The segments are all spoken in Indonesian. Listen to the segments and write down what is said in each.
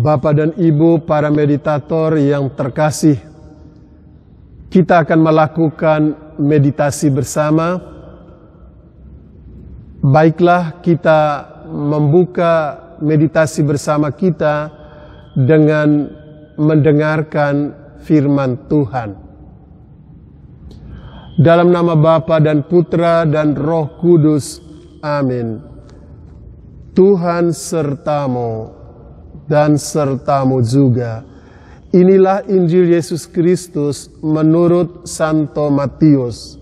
Bapak dan Ibu para meditator yang terkasih, kita akan melakukan meditasi bersama. Baiklah, kita membuka meditasi bersama kita dengan mendengarkan firman Tuhan. Dalam nama Bapa dan Putra dan Roh Kudus, amin. Tuhan sertamu dan sertamu juga. Inilah Injil Yesus Kristus menurut Santo Matius.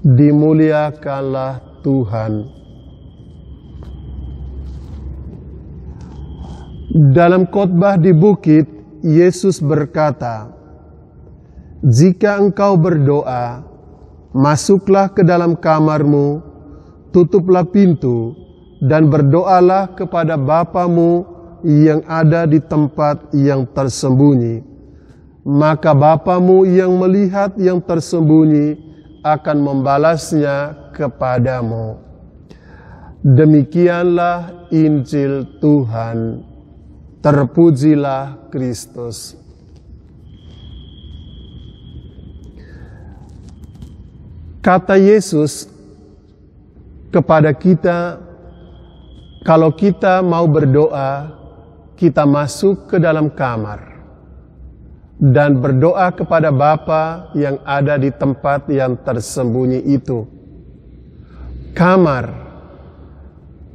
Dimuliakanlah Tuhan. Dalam khotbah di bukit, Yesus berkata, "Jika engkau berdoa, masuklah ke dalam kamarmu, tutuplah pintu, dan berdoalah kepada Bapamu yang ada di tempat yang tersembunyi. Maka Bapamu yang melihat yang tersembunyi akan membalasnya kepadamu." Demikianlah Injil Tuhan. Terpujilah Kristus. Kata Yesus kepada kita, kalau kita mau berdoa, kita masuk ke dalam kamar dan berdoa kepada Bapa yang ada di tempat yang tersembunyi itu. Kamar,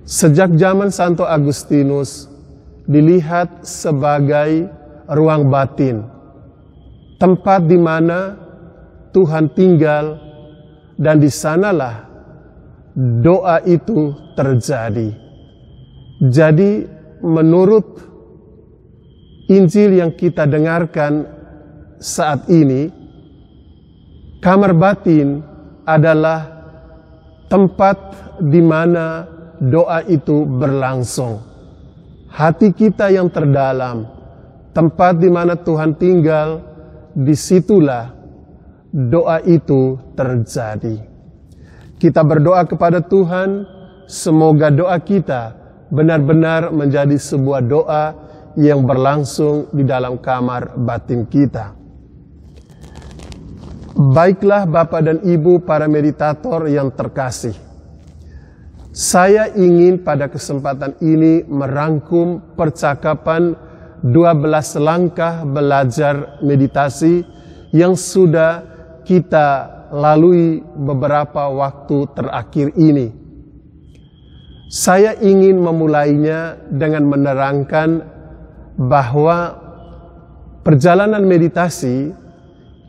sejak zaman Santo Agustinus, dilihat sebagai ruang batin, tempat di mana Tuhan tinggal, dan di sanalah doa itu terjadi. Jadi menurut Injil yang kita dengarkan saat ini, kamar batin adalah tempat di mana doa itu berlangsung. Hati kita yang terdalam, tempat di mana Tuhan tinggal, disitulah doa itu terjadi. Kita berdoa kepada Tuhan, semoga doa kita benar-benar menjadi sebuah doa yang berlangsung di dalam kamar batin kita. Baiklah Bapak dan Ibu para meditator yang terkasih, saya ingin pada kesempatan ini merangkum percakapan 12 langkah belajar meditasi yang sudah kita lalui beberapa waktu terakhir ini. Saya ingin memulainya dengan menerangkan bahwa perjalanan meditasi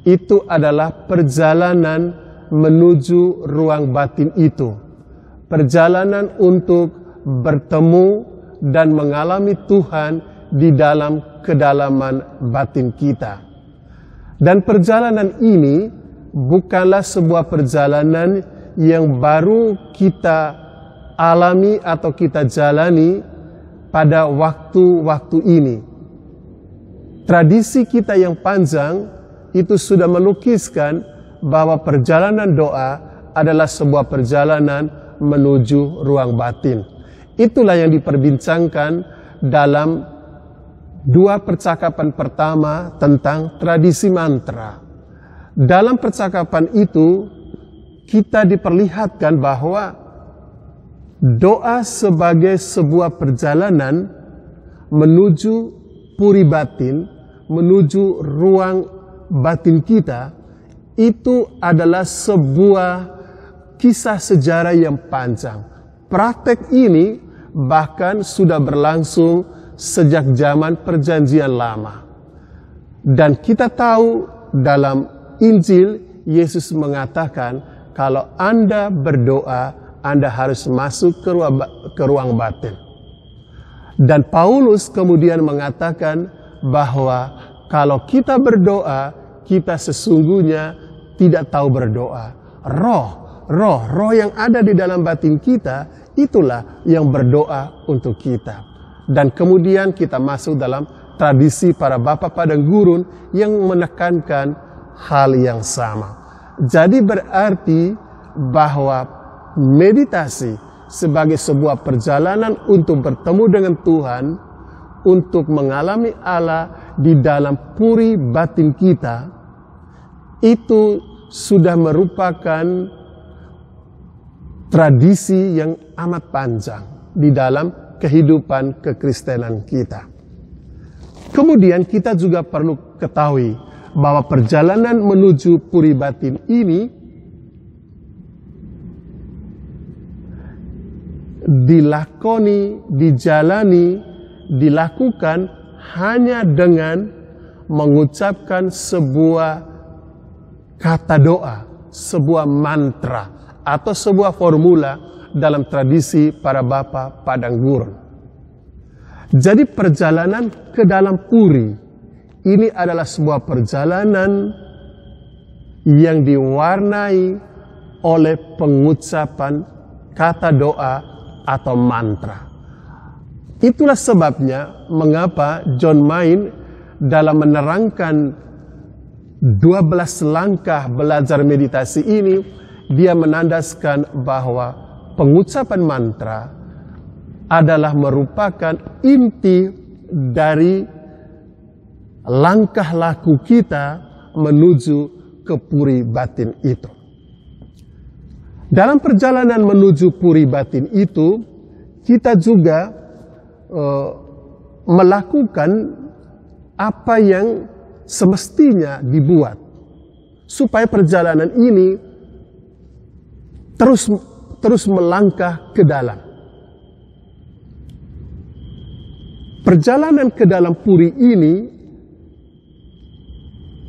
itu adalah perjalanan menuju ruang batin itu. Perjalanan untuk bertemu dan mengalami Tuhan di dalam kedalaman batin kita. Dan perjalanan ini bukanlah sebuah perjalanan yang baru kita alami atau kita jalani pada waktu-waktu ini. Tradisi kita yang panjang itu sudah melukiskan bahwa perjalanan doa adalah sebuah perjalanan menuju ruang batin. Itulah yang diperbincangkan dalam 2 percakapan pertama tentang tradisi mantra. Dalam percakapan itu, kita diperlihatkan bahwa doa sebagai sebuah perjalanan menuju puri batin, menuju ruang batin kita, itu adalah sebuah kisah sejarah yang panjang. Praktek ini bahkan sudah berlangsung sejak zaman Perjanjian Lama. Dan kita tahu dalam Injil, Yesus mengatakan kalau Anda berdoa, Anda harus masuk ke ruang batin. Dan Paulus kemudian mengatakan bahwa kalau kita berdoa, kita sesungguhnya tidak tahu berdoa. Roh yang ada di dalam batin kita, itulah yang berdoa untuk kita. Dan kemudian kita masuk dalam tradisi para Bapak Padang Gurun yang menekankan hal yang sama. Jadi berarti bahwa meditasi sebagai sebuah perjalanan untuk bertemu dengan Tuhan untuk mengalami Allah di dalam puri batin kita, itu sudah merupakan tradisi yang amat panjang di dalam kehidupan kekristenan kita. Kemudian kita juga perlu ketahui bahwa perjalanan menuju puri batin ini dilakukan hanya dengan mengucapkan sebuah kata doa, sebuah mantra, atau sebuah formula dalam tradisi para bapa padang gurun. Jadi perjalanan ke dalam puri ini adalah sebuah perjalanan yang diwarnai oleh pengucapan kata doa atau mantra. Itulah sebabnya mengapa John Main dalam menerangkan 12 langkah belajar meditasi ini, dia menandaskan bahwa pengucapan mantra adalah merupakan inti dari langkah laku kita menuju ke puri batin itu. Dalam perjalanan menuju puri batin itu, kita juga melakukan apa yang semestinya dibuat supaya perjalanan ini terus melangkah ke dalam. Perjalanan ke dalam puri ini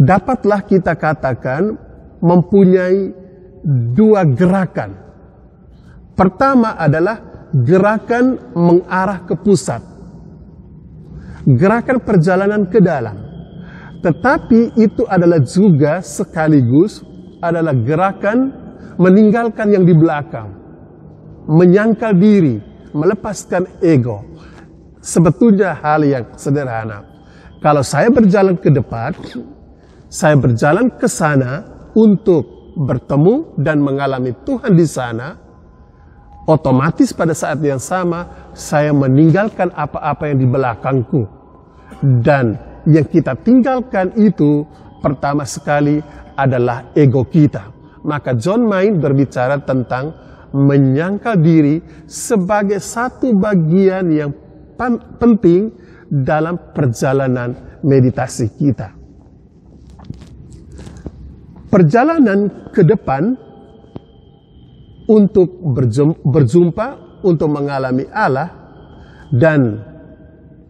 dapatlah kita katakan mempunyai dua gerakan. Pertama adalah gerakan mengarah ke pusat, gerakan perjalanan ke dalam. Tetapi itu adalah juga sekaligus adalah gerakan meninggalkan yang di belakang, menyangkal diri, melepaskan ego. Sebetulnya hal yang sederhana. Kalau saya berjalan ke depan, saya berjalan ke sana untuk bertemu dan mengalami Tuhan di sana, otomatis pada saat yang sama saya meninggalkan apa-apa yang di belakangku. Dan yang kita tinggalkan itu pertama sekali adalah ego kita. Maka John Main berbicara tentang menyangkal diri sebagai satu bagian yang penting dalam perjalanan meditasi kita. Perjalanan ke depan untuk berjumpa, untuk mengalami Allah, dan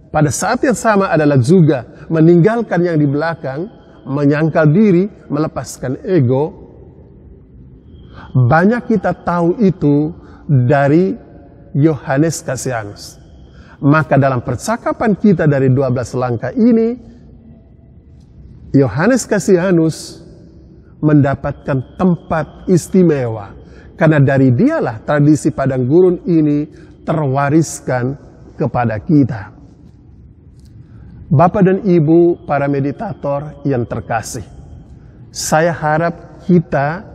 pada saat yang sama adalah juga meninggalkan yang di belakang, menyangkal diri, melepaskan ego. Banyak kita tahu itu dari Yohanes Cassianus. Maka dalam percakapan kita dari 12 langkah ini, Yohanes Cassianus mendapatkan tempat istimewa. Karena dari dialah tradisi padang gurun ini terwariskan kepada kita. Bapak dan Ibu para meditator yang terkasih, saya harap kita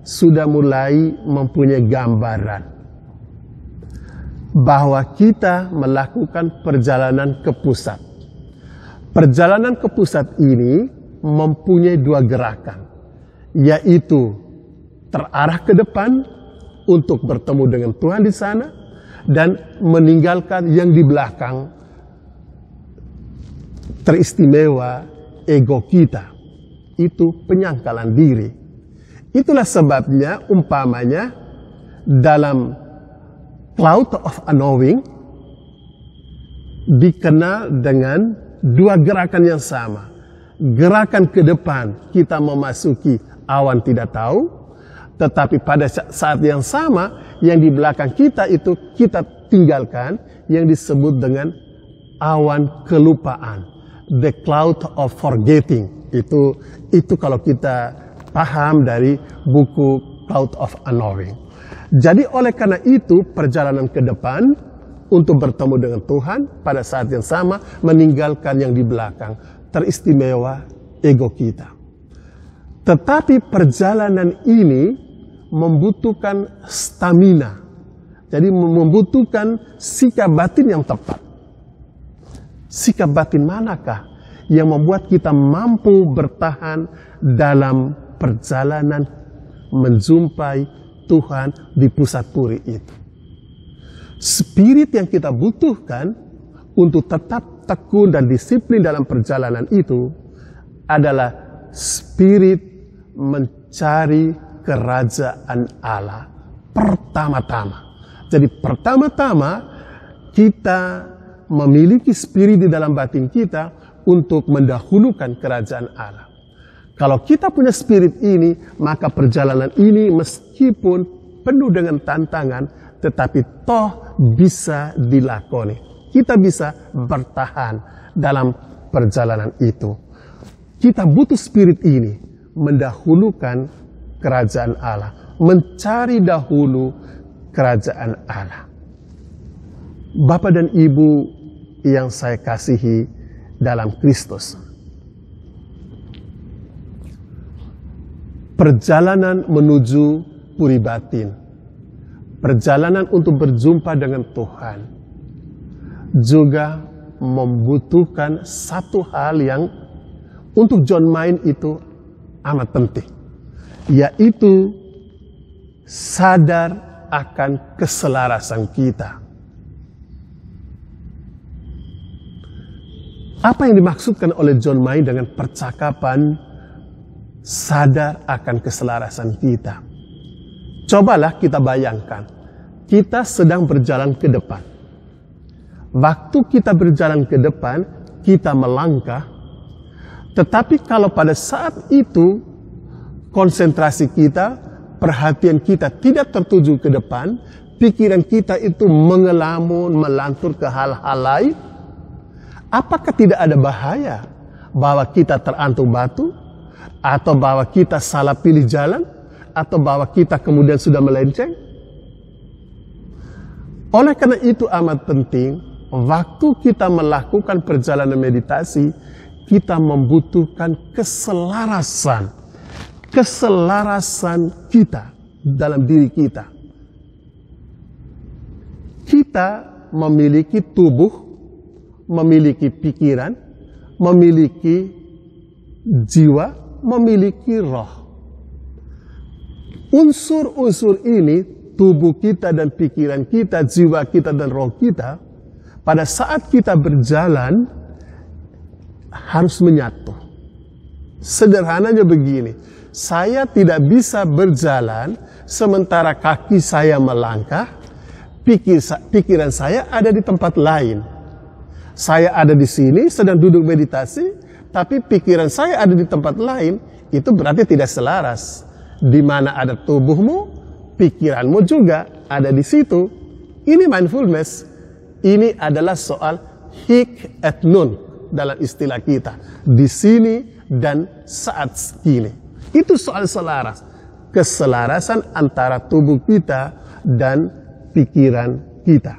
sudah mulai mempunyai gambaran bahwa kita melakukan perjalanan ke pusat. Perjalanan ke pusat ini mempunyai dua gerakan, yaitu terarah ke depan untuk bertemu dengan Tuhan di sana dan meninggalkan yang di belakang, teristimewa ego kita. Itu penyangkalan diri. Itulah sebabnya umpamanya dalam Cloud of Unknowing dikenal dengan dua gerakan yang sama. Gerakan ke depan kita memasuki awan tidak tahu, tetapi pada saat yang sama yang di belakang kita itu kita tinggalkan, yang disebut dengan awan kelupaan, the cloud of forgetting. Itu kalau kita paham dari buku Cloud of Unknowing. Jadi oleh karena itu perjalanan ke depan untuk bertemu dengan Tuhan, pada saat yang sama meninggalkan yang di belakang, teristimewa ego kita. Tetapi perjalanan ini membutuhkan stamina. Jadi membutuhkan sikap batin yang tepat. Sikap batin manakah yang membuat kita mampu bertahan dalam perjalanan menjumpai Tuhan di pusat puri itu? Spirit yang kita butuhkan untuk tetap tekun dan disiplin dalam perjalanan itu adalah spirit mencari kerajaan Allah pertama-tama. Jadi pertama-tama kita memiliki spirit di dalam batin kita untuk mendahulukan kerajaan Allah. Kalau kita punya spirit ini, maka perjalanan ini meskipun penuh dengan tantangan, tetapi toh bisa dilakoni. Kita bisa bertahan dalam perjalanan itu. Kita butuh spirit ini mendahulukan kerajaan Allah, mencari dahulu kerajaan Allah. Bapak dan Ibu yang saya kasihi dalam Kristus, perjalanan menuju puri batin, perjalanan untuk berjumpa dengan Tuhan, juga membutuhkan satu hal yang untuk John Main itu amat penting, yaitu sadar akan keselarasan kita. Apa yang dimaksudkan oleh John Main dengan percakapan sadar akan keselarasan kita? Cobalah kita bayangkan, kita sedang berjalan ke depan. Waktu kita berjalan ke depan, kita melangkah. Tetapi kalau pada saat itu, konsentrasi kita, perhatian kita tidak tertuju ke depan, pikiran kita itu mengelamun, melantur ke hal-hal lain, apakah tidak ada bahaya bahwa kita terantuk batu, atau bahwa kita salah pilih jalan, atau bahwa kita kemudian sudah melenceng? Oleh karena itu amat penting, waktu kita melakukan perjalanan meditasi, kita membutuhkan keselarasan kita dalam diri kita. Kita memiliki tubuh, memiliki pikiran, memiliki jiwa, memiliki roh. Unsur-unsur ini, tubuh kita dan pikiran kita, jiwa kita dan roh kita, pada saat kita berjalan harus menyatu. Sederhananya begini, saya tidak bisa berjalan sementara kaki saya melangkah, pikiran saya ada di tempat lain. Saya ada di sini sedang duduk meditasi, tapi pikiran saya ada di tempat lain, itu berarti tidak selaras. Di mana ada tubuhmu, pikiranmu juga ada di situ. Ini mindfulness. Ini adalah soal hic et nun dalam istilah kita. Di sini dan saat ini. Itu soal selaras. Keselarasan antara tubuh kita dan pikiran kita.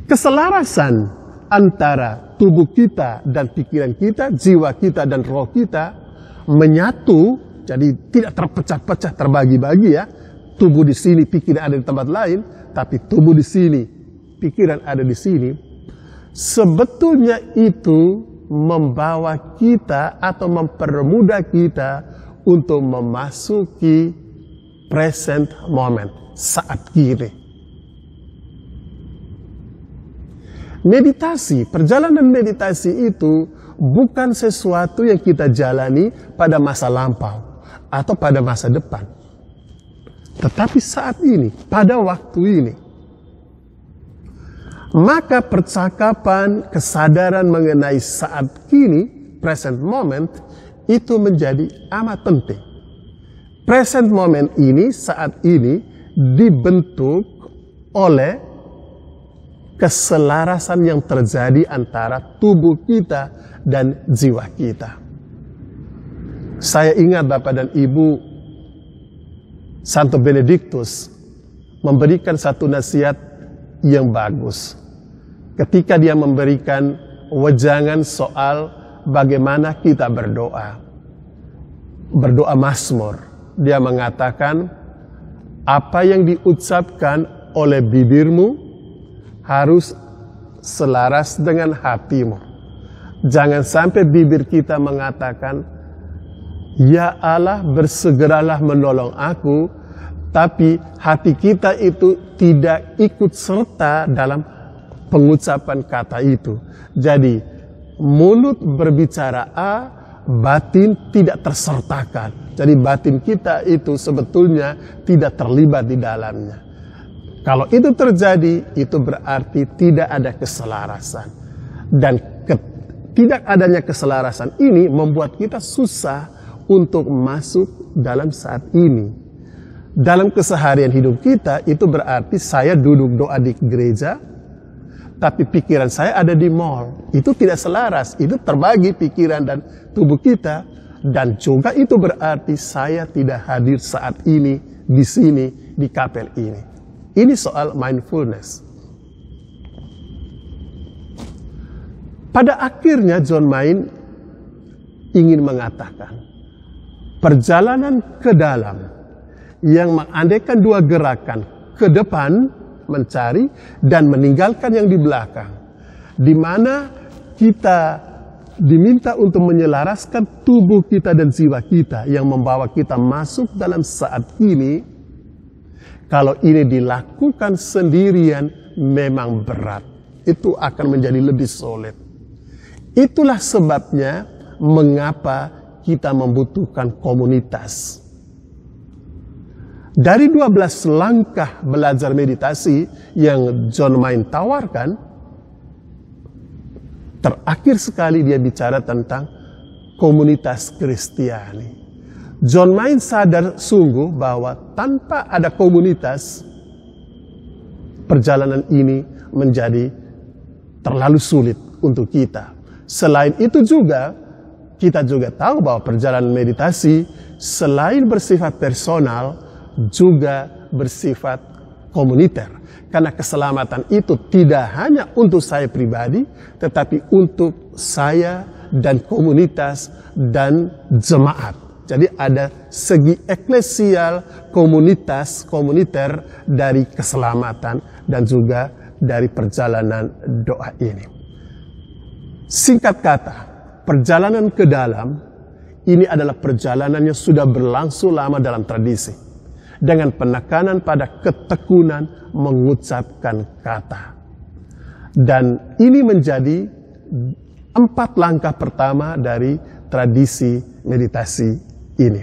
Keselarasan antara tubuh kita dan pikiran kita, jiwa kita dan roh kita menyatu, jadi tidak terpecah-pecah, terbagi-bagi ya. Tubuh di sini, pikiran ada di tempat lain, tapi tubuh di sini, pikiran ada di sini. Sebetulnya itu membawa kita atau mempermudah kita untuk memasuki present moment, saat kini. Meditasi, perjalanan meditasi itu bukan sesuatu yang kita jalani pada masa lampau atau pada masa depan. Tetapi saat ini, pada waktu ini. Maka percakapan, kesadaran mengenai saat kini, present moment, itu menjadi amat penting. Present moment ini, saat ini, dibentuk oleh keselarasan yang terjadi antara tubuh kita dan jiwa kita. Saya ingat Bapak dan Ibu, Santo Benediktus memberikan satu nasihat yang bagus. Ketika dia memberikan wejangan soal bagaimana kita berdoa. Berdoa Mazmur. Dia mengatakan, apa yang diucapkan oleh bibirmu harus selaras dengan hatimu. Jangan sampai bibir kita mengatakan, "Ya Allah, bersegeralah menolong aku," tapi hati kita itu tidak ikut serta dalam pengucapan kata itu. Jadi, mulut berbicara A, batin tidak tersertakan. Jadi batin kita itu sebetulnya tidak terlibat di dalamnya. Kalau itu terjadi, itu berarti tidak ada keselarasan. Dan tidak adanya keselarasan ini membuat kita susah untuk masuk dalam saat ini. Dalam keseharian hidup kita, itu berarti saya duduk doa di gereja, tapi pikiran saya ada di mall. Itu tidak selaras, itu terbagi pikiran dan tubuh kita. Dan juga itu berarti saya tidak hadir saat ini, di sini, di kapel ini. Ini soal mindfulness. Pada akhirnya John Main ingin mengatakan, perjalanan ke dalam yang mengandaikan dua gerakan, ke depan mencari dan meninggalkan yang di belakang, di mana kita diminta untuk menyelaraskan tubuh kita dan jiwa kita yang membawa kita masuk dalam saat ini. Kalau ini dilakukan sendirian memang berat, itu akan menjadi lebih sulit. Itulah sebabnya mengapa kita membutuhkan komunitas. Dari 12 langkah belajar meditasi yang John Main tawarkan, terakhir sekali dia bicara tentang komunitas Kristiani. John Main sadar sungguh bahwa tanpa ada komunitas, perjalanan ini menjadi terlalu sulit untuk kita. Selain itu juga, kita juga tahu bahwa perjalanan meditasi selain bersifat personal, juga bersifat komuniter. Karena keselamatan itu tidak hanya untuk saya pribadi, tetapi untuk saya dan komunitas dan jemaat. Jadi ada segi eklesial, komunitas, komuniter dari keselamatan dan juga dari perjalanan doa ini. Singkat kata, perjalanan ke dalam ini adalah perjalanan yang sudah berlangsung lama dalam tradisi. Dengan penekanan pada ketekunan mengucapkan kata. Dan ini menjadi 4 langkah pertama dari tradisi meditasi ini.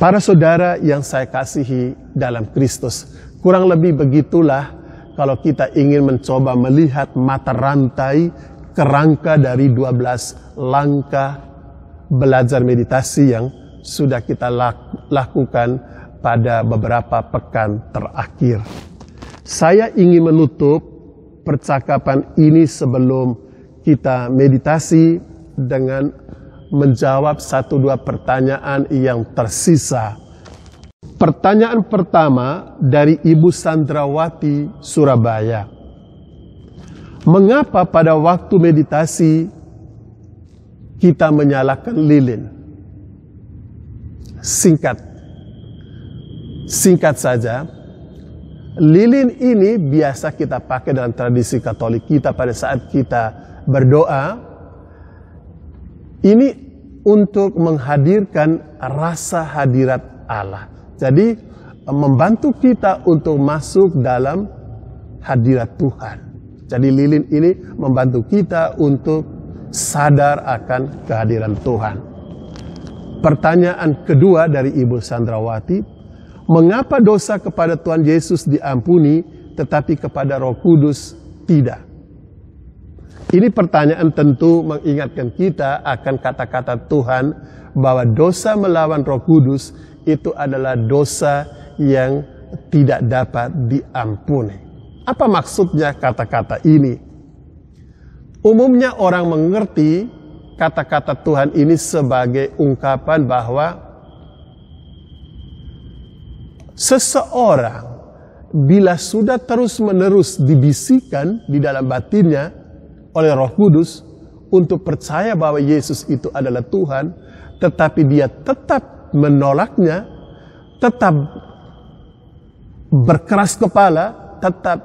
Para saudara yang saya kasihi dalam Kristus, kurang lebih begitulah kalau kita ingin mencoba melihat mata rantai kerangka dari 12 langkah belajar meditasi yang sudah kita lakukan pada beberapa pekan terakhir. Saya ingin menutup percakapan ini sebelum kita meditasi dengan menjawab 1-2 pertanyaan yang tersisa. Pertanyaan pertama dari Ibu Sandrawati, Surabaya. Mengapa pada waktu meditasi kita menyalakan lilin? Singkat saja, lilin ini biasa kita pakai dalam tradisi Katolik kita pada saat kita berdoa. Ini untuk menghadirkan rasa hadirat Allah. Jadi membantu kita untuk masuk dalam hadirat Tuhan. Jadi lilin ini membantu kita untuk sadar akan kehadiran Tuhan. Pertanyaan kedua dari Ibu Sandrawati, mengapa dosa kepada Tuhan Yesus diampuni tetapi kepada Roh Kudus tidak? Ini pertanyaan tentu mengingatkan kita akan kata-kata Tuhan bahwa dosa melawan Roh Kudus itu adalah dosa yang tidak dapat diampuni. Apa maksudnya kata-kata ini? Umumnya orang mengerti kata-kata Tuhan ini sebagai ungkapan bahwa seseorang bila sudah terus-menerus dibisikkan di dalam batinnya oleh Roh Kudus untuk percaya bahwa Yesus itu adalah Tuhan, tetapi dia tetap menolaknya, tetap berkeras kepala, tetap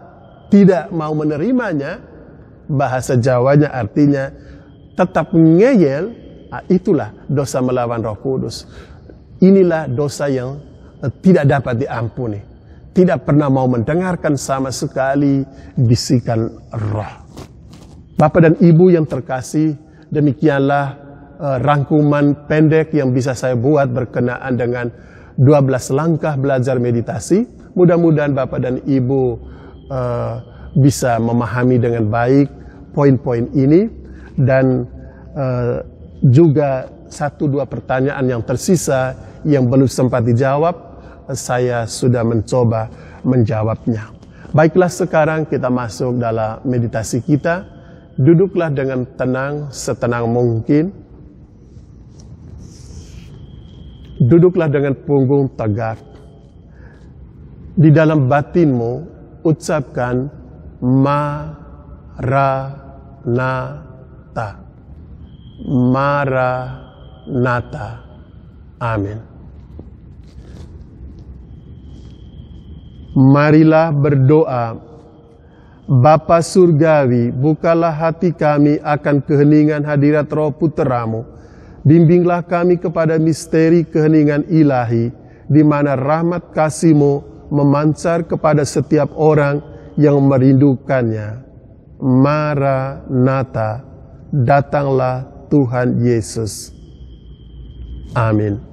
tidak mau menerimanya, bahasa Jawanya artinya tetap ngeyel, itulah dosa melawan Roh Kudus. Inilah dosa yang tidak dapat diampuni. Tidak pernah mau mendengarkan sama sekali bisikan Roh. Bapak dan Ibu yang terkasih, demikianlah rangkuman pendek yang bisa saya buat berkenaan dengan 12 langkah belajar meditasi. Mudah-mudahan Bapak dan Ibu bisa memahami dengan baik poin-poin ini, dan juga 1-2 pertanyaan yang tersisa yang belum sempat dijawab, saya sudah mencoba menjawabnya. Baiklah, sekarang kita masuk dalam meditasi kita. Duduklah dengan tenang, setenang mungkin. Duduklah dengan punggung tegak. Di dalam batinmu, ucapkan Maranatha. Maranatha. Amin. Marilah berdoa. Bapa Surgawi, bukalah hati kami akan keheningan hadirat Roh Putramu. Bimbinglah kami kepada misteri keheningan ilahi, di mana rahmat kasih-Mu memancar kepada setiap orang yang merindukannya. Maranatha, datanglah Tuhan Yesus. Amin.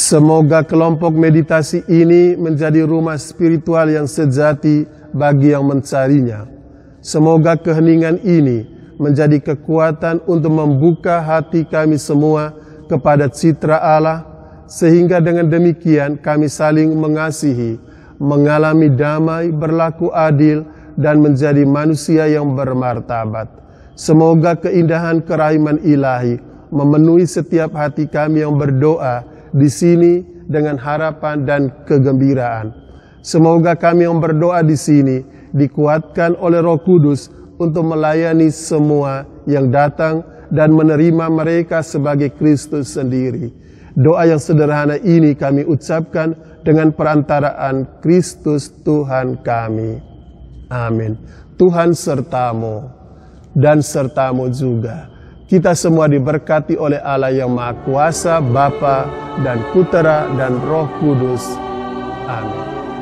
Semoga kelompok meditasi ini menjadi rumah spiritual yang sejati bagi yang mencarinya. Semoga keheningan ini menjadi kekuatan untuk membuka hati kami semua kepada citra Allah, sehingga dengan demikian kami saling mengasihi, mengalami damai, berlaku adil, dan menjadi manusia yang bermartabat. Semoga keindahan kerahiman ilahi memenuhi setiap hati kami yang berdoa di sini dengan harapan dan kegembiraan. Semoga kami yang berdoa di sini dikuatkan oleh Roh Kudus untuk melayani semua yang datang dan menerima mereka sebagai Kristus sendiri. Doa yang sederhana ini kami ucapkan dengan perantaraan Kristus Tuhan kami. Amin. Tuhan sertamu dan sertamu juga. Kita semua diberkati oleh Allah yang Maha Kuasa, Bapa dan Putera dan Roh Kudus. Amin.